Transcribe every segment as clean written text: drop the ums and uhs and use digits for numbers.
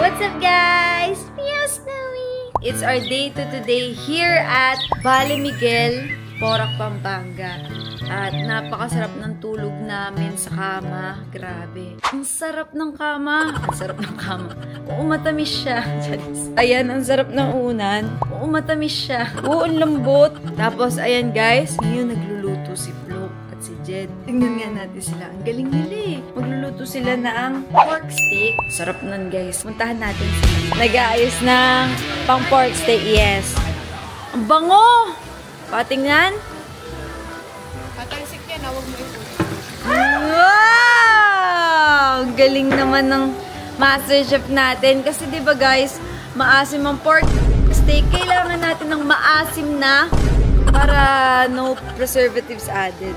What's up guys? Meow Snowy! It's our day to today here at Valle Miguel, Porac, Pampanga. At napakasarap ng tulog namin sa kama. Grabe. Ang sarap ng kama. Ang sarap ng kama. Oo, matamis siya. Ayan, ang sarap ng unan. Oo, matamis siya. Oo, ang lambot. Tapos, ayan guys, ngayon nagluluto si Flo at si Jed. Tingnan nga natin sila. Ang galing nila eh. Magluluto sila na ang pork steak. Sarap nun guys. Puntahan natin sila. Nag-aayos ng pang pork steak. Yes. Ang bango! Patingnan. Tatalisik yan, huwag mo ito. Wow! Ang galing naman ng master chef natin. Kasi diba guys, maasim ang pork steak. Kailangan natin ng maasim na para no preservatives added.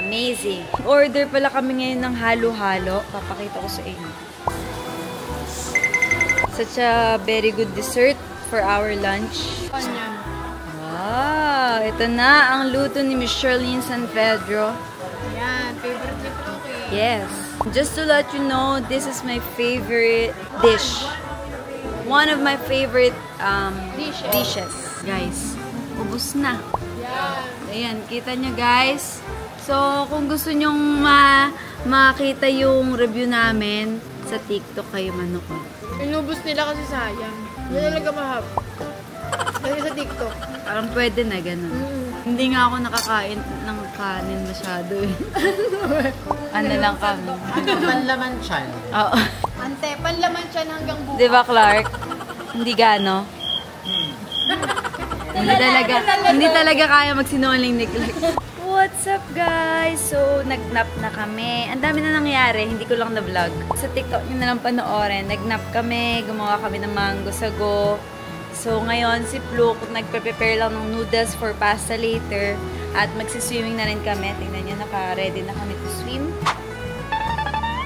Amazing. Order pala kami ngayon ng halo-halo. Papakita ko sa inyo. Such a very good dessert for our lunch. Onion. Wow! Ito na ang luto ni Miss Charlene San Pedro. Yan, favorite ni Proki. Yes. Just to let you know, this is my favorite dish. One of my favorite dishes. Guys, ubos na. Yan. Ayan, kita nyo guys. So, kung gusto nyong makita yung review namin sa TikTok, kayo manood. Inubos nila kasi sayang. Hindi talaga mahap. Kasi sa TikTok. Parang pwede na ganun. Hindi nga ako nakakain ng kanin masyado eh. Ano lang kami. Panlaman siya. Oo. Ante, panlaman siya hanggang bukas. Diba Clark? Hindi gano? Hindi talaga kaya magsinungaling ni Clark. What's up guys? So, nag-nap na kami. Ang dami na nangyari, hindi ko lang na-vlog. Sa TikTok nyo na lang panoorin. Nag-nap kami, gumawa kami ng mango sago. So, ngayon si Flo, nagpe-prepare lang ng noodles for pasta later. At magsiswimming na rin kami. Tingnan nyo, naka-ready na kami to swim.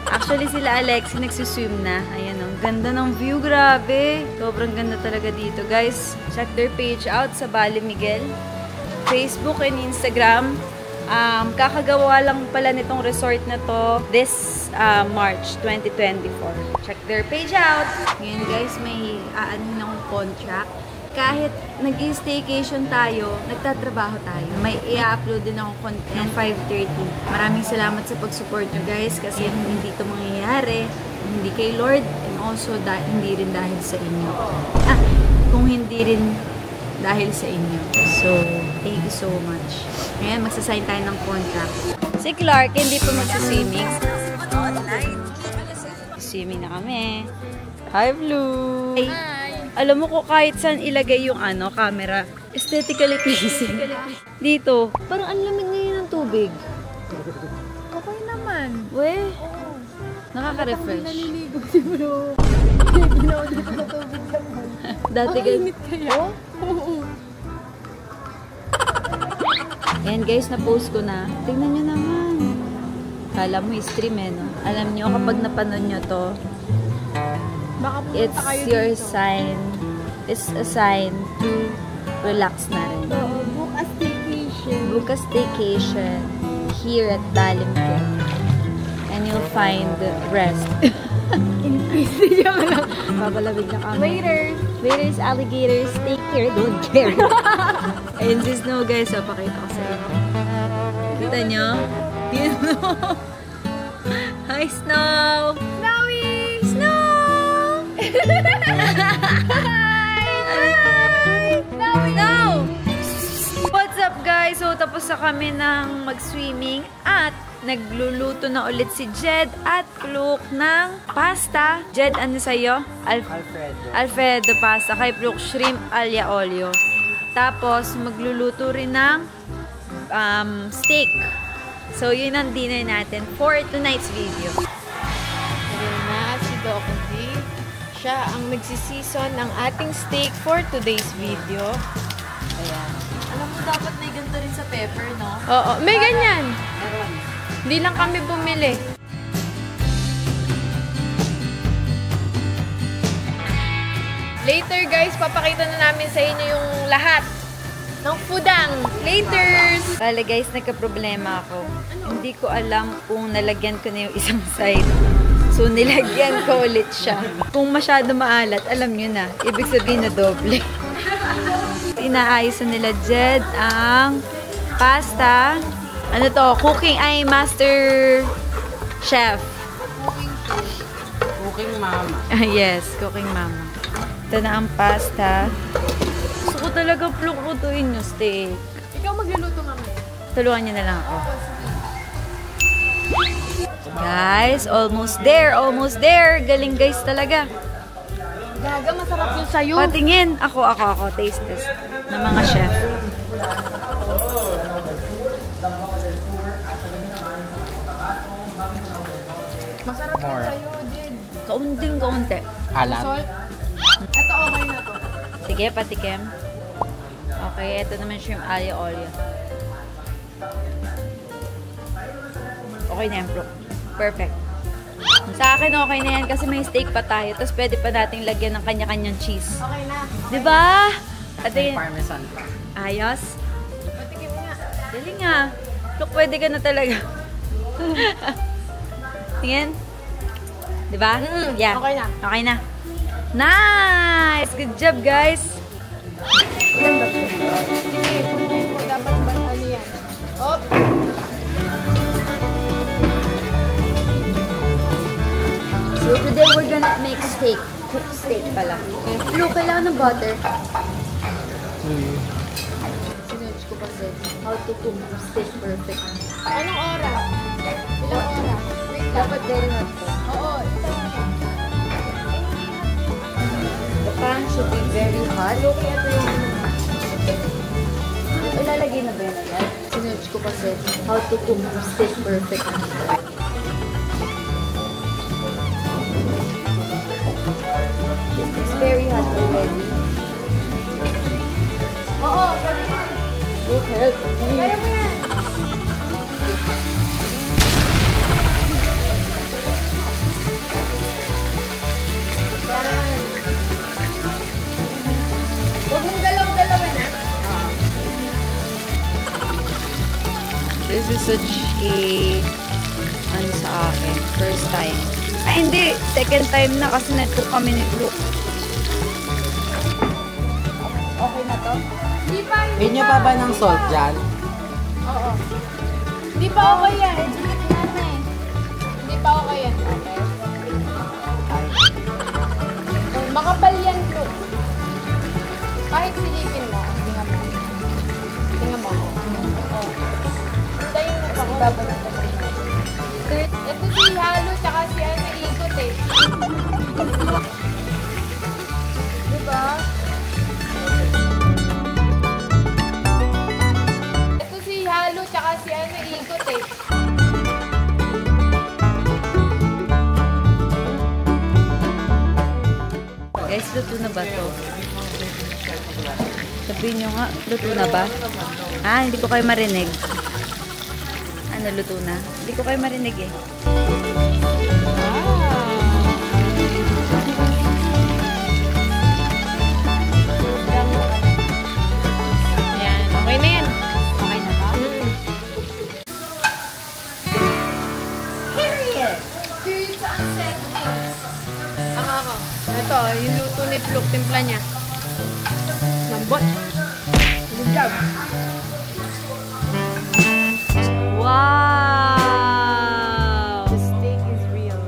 Actually, sila Alexi nagsiswim na. Ayan o, ganda ng view, grabe. Sobrang ganda talaga dito, guys. Check their page out sa Valle Miguel. Facebook and Instagram. Kakagawa lang pala nitong resort na to this March 2024. Check their page out. Ngayon guys, may aanin akong contract. Kahit nag-staycation tayo, nagtatrabaho tayo. May i-upload din akong content 5:30. Maraming salamat sa pag-support nyo guys kasi hindi ito mangyayari. Hindi kay Lord and also hindi rin dahil sa inyo. Kung hindi rin dahil sa inyo. So, thank you so much. Ngayon, magsasign tayo ng contract. Si Clark, hindi pa magsiswimming. Swimming na kami. Hi, Blue! Hi! Alam mo ko kahit saan ilagay yung camera. Aesthetically pleasing. Dito. Parang ang lamig ngayon ng tubig. Okay naman. We? Nakaka-refresh. Naliligo si Bro. Ginawa dito sa tubig naman. Dati Init kaya? Oo. Ayan guys, na-post ko na. Tingnan nyo naman. Kala mo stream eh, no? Alam nyo, kapag napanood nyo to, Baka it's your sign. It's a sign to relax na rin. Oo, book a staycation. Book a staycation here at Valle Miguel. And you'll find rest. Increase niya lang. Babalawid na kami. Waiters. Waiters, alligators, take care, don't care. Ayun si Snow guys, pakita ko sa inyo. Kita nyo? Hi Snow! Snowy! Snow! Hi! Snow! What's up guys? So tapos na kami ng mag-swimming at nagluluto na ulit si Jed at Fluke ng pasta. Jed, ano sa'yo? Alfredo pasta. Kay Fluke, shrimp alia olio. Tapos, magluluto rin ng steak. So, yun ang dinner natin for tonight's video. Ayan na si Doc D. Siya ang nagsisison ng ating steak for today's video. Ayan. Alam mo, dapat may ganito rin sa pepper, no? Oo, may ganyan. Hindi lang kami bumili. Later guys, papakita na namin sa inyo yung lahat ng foodang. Laters! Bale guys, nagka-problema ako. Hindi ko alam kung nalagyan ko na yung isang side. So, nilagyan ko ulit siya. Kung masyado maalat, alam nyo na. Ibig sabihin na doble. Inaayos na nila Jed ang pasta. Ano to? Cooking ay master chef. Cooking mama. Yes, cooking mama. Ito na ang pasta. Gusto ko talaga lutuin yung steak. Ikaw magluluto mamaya. Tulungan niyo na lang ako. Guys, almost there, almost there. Galing guys talaga. Gaga, masarap yun sa'yo. Patingin. Ako. Taste test ng mga chef. Masarap yun sa'yo, Jed. Kaunting-kaunti. Alat. Salt. Ito okay na to. Sige, patikim. Okay, ito naman siya yung aglio olio. Okay na yan, bro. Perfect. Sa akin, okay na yan kasi may steak pa tayo. Tapos pwede pa nating lagyan ng kanya-kanyang cheese. Okay na. Diba? May parmesan pa. Ayos. Patikim nga. Dali nga. Look, pwede ka na talaga. Tingin. Diba? Yeah. Okay na. Okay na. Nice! Good job, guys. Dapat ba ano yan? Oh. So today we're gonna make steak. Cook steak pala. Look, kailangan ng butter. Sinerch ko kasi how to cook steak perfect. Anong oras? Ilang oras? Wait lang. Dapat very hot to. Oo, ito. The pan should be very hot. Okay, ito yung Ilalagay na ba yun agad? Sinerch ko kasi how to cook steak perfect. It's very hot already. Oo, pwede mo. Look, help. Kaya mo yan. Huwag mong dalaw-dalawin na. This is such a ano sa akin, first time. Ay, hindi. Second time na kasi nag-cook kami ni Luke. Okay na to? Hindi pa, Need nyo pa ba ng salt dyan? Oo. Hindi pa okay yan. Hindi pa okay yan. Okay. Makapal yan to. Kahit silipin mo. Tingnan mo. Tingnan mo. Oo. Tayo na pa. Baba na to. Ito si Halo tsaka si ano ikot eh. Diba? Ito si Halo tsaka si ano ikot eh. Guys, luto na ba to? Sabihin nyo nga, luto na ba? Ah, hindi ko kayo marinig. Ano, luto na? Hindi ko kayo marinig eh. Yan, okay na yan. Okay na ba? Period sa settings. Ako. Ito, yung luto ni Pluk, timpla niya. Lambot. Good job. Wow! The steak is real.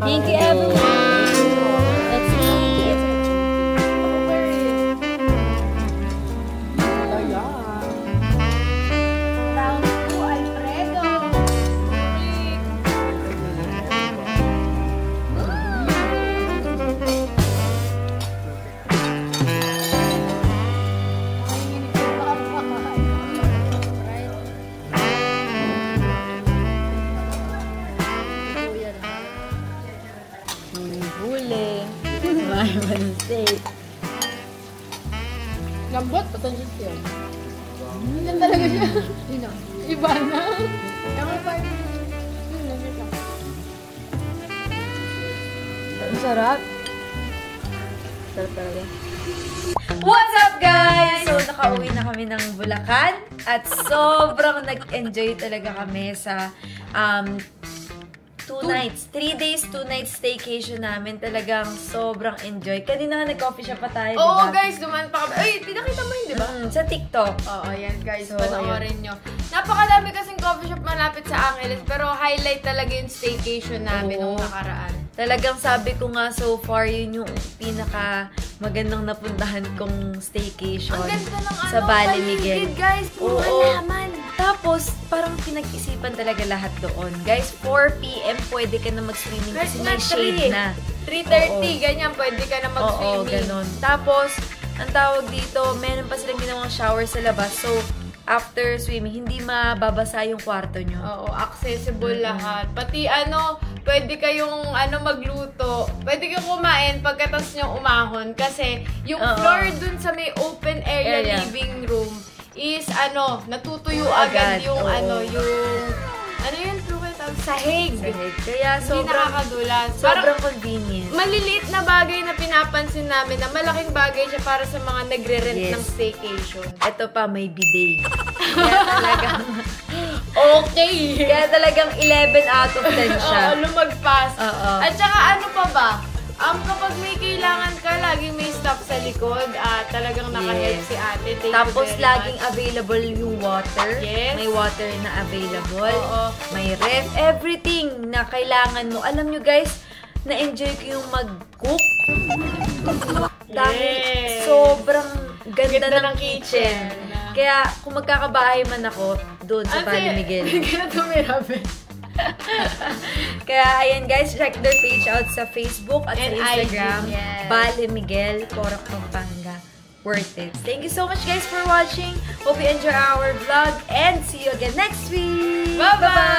Thank you everyone! Let's eat! Malambot, patansyos yun. Yan talaga siya. Sino? Iba na. Tama pa yun. Ang sarap. Sarap talaga. What's up, guys? So, nakauwi na kami ng Bulacan at sobrang nag-enjoy talaga kami sa 2 nights. 3 days, 2 nights staycation namin. Talagang sobrang enjoy. Kanina nag-coffee shop pa tayo, Oo, diba? guys, dumaan pa kami. Ay, pinakita mo yun, diba? Sa TikTok. Oo, yan guys, So, panoorin nyo. Napakadami kasing coffee shop malapit sa Angeles, pero highlight talaga yung staycation namin nung nakaraan. Talagang sabi ko nga so far, yun yung pinaka magandang napuntahan kong staycation. Ang ganda ng sa Valle Miguel. paligid, guys. Puro Oo. halaman. Tapos, parang pinag-isipan talaga lahat doon. Guys, 4 p.m. pwede ka na mag-swimming kasi may shade na. 3:30, ganyan, pwede ka na mag-swimming. Oo, ganun. Tapos, ang tawag dito, meron pa silang ginawang shower sa labas. So, after swimming, hindi mababasa yung kwarto nyo. Oo, accessible lahat. Pati pwede kayong magluto. Pwede kayong kumain pagkatapos nyo umahon. Kasi yung floor dun sa may open area living room is natutuyo agad yung yung sahig. Kaya Hindi sobrang nakakadulas. sobrang convenient. Maliliit na bagay na pinapansin namin na malaking bagay siya para sa mga nagre-rent Yes. ng staycation. Ito pa, may bidet. Kaya talagang okay. Kaya talagang 11 out of 10 siya. Oo, lumagpas. Oo. At saka ano pa ba? Kapag may kailangan ka, laging may staff sa likod. Talagang naka-help Yes. si ate. Thank Tapos you very laging much. available yung water. Yes. May water na available. Oo. May ref. Everything na kailangan mo. Alam nyo guys, na-enjoy ko yung mag-cook. Dahil Yes. sobrang ganda ng ng kitchen. kitchen. Kaya kung magkakabahay man ako, doon sa Valle Miguel. Kaya tumirabi. Kaya ayan guys, check their page out sa Facebook at And sa Instagram. IG, yes. Valle Miguel, Corac, Pampanga. Worth it. Thank you so much guys for watching. Hope you enjoy our vlog and see you again next week. Bye-bye!